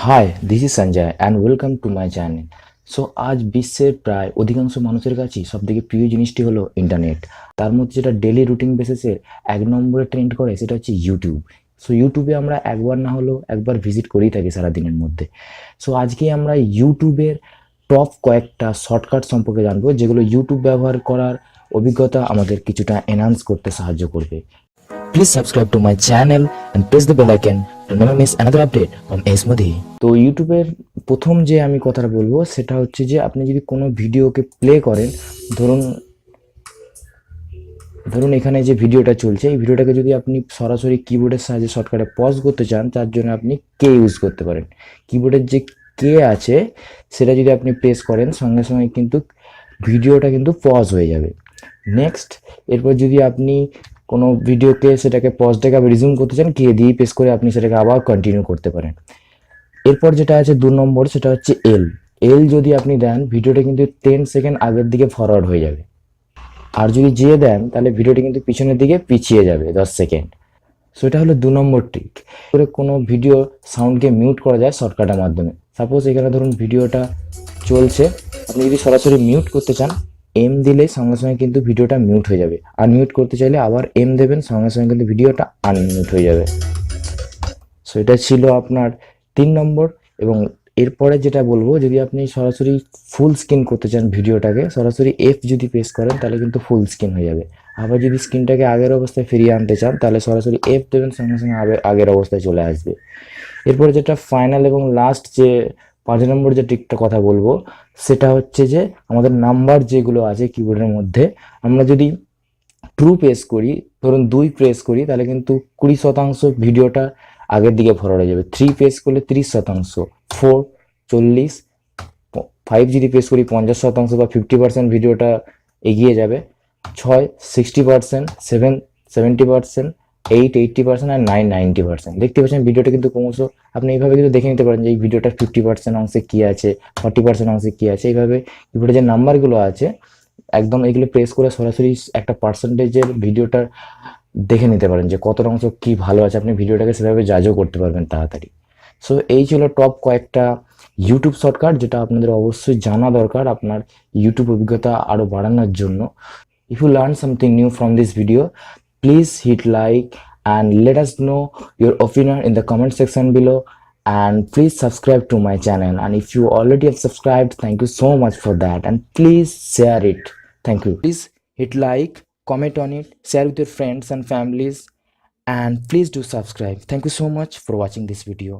Hi this is Sanjay and welcome to my channel. So আজ বিশ্বের প্রায় অধিকাংশ মানুষের কাছেই সবথেকে প্রিয় জিনিসটি হলো ইন্টারনেট। তার মধ্যে যেটা ডেলি রুটিন বেসিসে এক নম্বরে ট্রেন্ড করে সেটা হচ্ছে ইউটিউব। সো ইউটিউবে আমরা একবার না হলেও একবার ভিজিট করেই থাকি সারাদিনের মধ্যে। সো আজকে আমরা ইউটিউবের টপ কয়েকটা শর্টকাট সম্পর্কে জানবো, যেগুলো ইউটিউব ব্যবহার করার অভিজ্ঞতা আমাদের কিছুটা এনহান্স করতে সাহায্য করবে। Please subscribe to my channel and press the bell icon to never miss another update from Esmodi. তো ইউটিউবের প্রথম যে আমি কথাটা বলবো সেটা হচ্ছে যে আপনি যদি কোনো ভিডিওকে প্লে করেন, ধরুন ধরুন এখানে যে ভিডিওটা চলছে এই ভিডিওটাকে যদি আপনি সরাসরি কিবোর্ডের সাহায্যে শর্টকাটে পজ করতে চান, তার জন্য আপনি কে ইউজ করতে পারেন। কিবোর্ডের যে কে আছে সেটা যদি আপনি প্রেস করেন সঙ্গে সঙ্গে কিন্তু ভিডিওটা কিন্তু পজ হয়ে যাবে। নেক্সট, এরপর যদি আপনি কোনো ভিডিওকে সেটাকে পজটাকে আবার রিজিউম করতে চান, কে দিয়ে প্রেস করে আপনি সেটাকে আবার কন্টিনিউ করতে পারেন। এরপর যেটা আছে 2 নম্বর, সেটা হচ্ছে এল। এল যদি আপনি দেন ভিডিওটা কিন্তু 10 সেকেন্ড আগের দিকে ফরওয়ার্ড হয়ে যাবে। আর যদি যে দেন তাহলে ভিডিওটা কিন্তু পিছনের দিকে পিছিয়ে যাবে 10 সেকেন্ড। সো এটা হলো 2 নম্বর ট্রিক। করে কোনো ভিডিও সাউন্ডকে মিউট করা যায় শর্টকাটের মাধ্যমে। সাপোজ এখানে ধরুন ভিডিওটা চলছে, আপনি যদি সরাসরি মিউট করতে চান, এম দিলে সঙ্গে সঙ্গে কিন্তু ভিডিওটা মিউট হয়ে যাবে। আনমিউট করতে চাইলে আবার এম দেবেন, সঙ্গে সঙ্গে কিন্তু ভিডিওটা আনমিউট হয়ে যাবে। সো এটা ছিল আপনার 3 নম্বর। এবং এরপরে যেটা বলবো, যদি আপনি সরাসরি ফুল স্ক্রিন করতে চান ভিডিওটাকে, সরাসরি এফ যদি প্রেস করেন তাহলে কিন্তু ফুল স্ক্রিন হয়ে যাবে। আবার যদি স্ক্রিনটাকে আগের অবস্থায় ফিরিয়ে আনতে চান তাহলে সরাসরি এফ দেবেন, সঙ্গে সঙ্গে আগের অবস্থায় চলে আসবে। এরপরে যেটা ফাইনাল এবং লাস্ট যে 5 নম্বর যে ট্রিকটা কথা বলবো সেটা হচ্ছে যে আমাদের নাম্বার যেগুলো আছে কিবোর্ডের মধ্যে, আমরা যদি ট্রু প্রেস করি, ধরুন 2 প্রেস করি, তাহলে কিন্তু 20% ভিডিওটা আগের দিকে ফরওয়ার্ড হয়ে যাবে। 3 প্রেস করলে 30%, 4 40, 5 যদি প্রেস করি 50% বা 50% ভিডিওটা এগিয়ে যাবে। 6 60%, 7 70%, 8 80% আর 9 90%। দেখতে পাচ্ছেন ভিডিওটা কিন্তু ক্রমশ আপনি এইভাবে কিন্তু দেখে নিতে পারেন যে এই ভিডিওটার 50% অংশে কী আছে, 40% অংশে কী আছে। এইভাবে কিবোর্ডে যে নাম্বারগুলো আছে একদম এগুলো প্রেস করে সরাসরি একটা পার্সেন্টেজের ভিডিওটা দেখে নিতে পারেন যে কত অংশ কী ভালো আছে। আপনি ভিডিওটাকে সেভাবে জাজও করতে পারবেন তাড়াতাড়ি। সো এই ছিল টপ কয়েকটা ইউটিউব শর্টকাট, যেটা আপনাদের অবশ্যই জানা দরকার আপনার ইউটিউব অভিজ্ঞতা আরও বাড়ানোর জন্য। If you learned something new from this video, please hit like and let us know your opinion in the comment section below, and please subscribe to my channel. And if you already have subscribed, thank you so much for that, and please share it. Thank you. Please hit like, comment on it, share with your friends and families, and please do subscribe. Thank you so much for watching this video.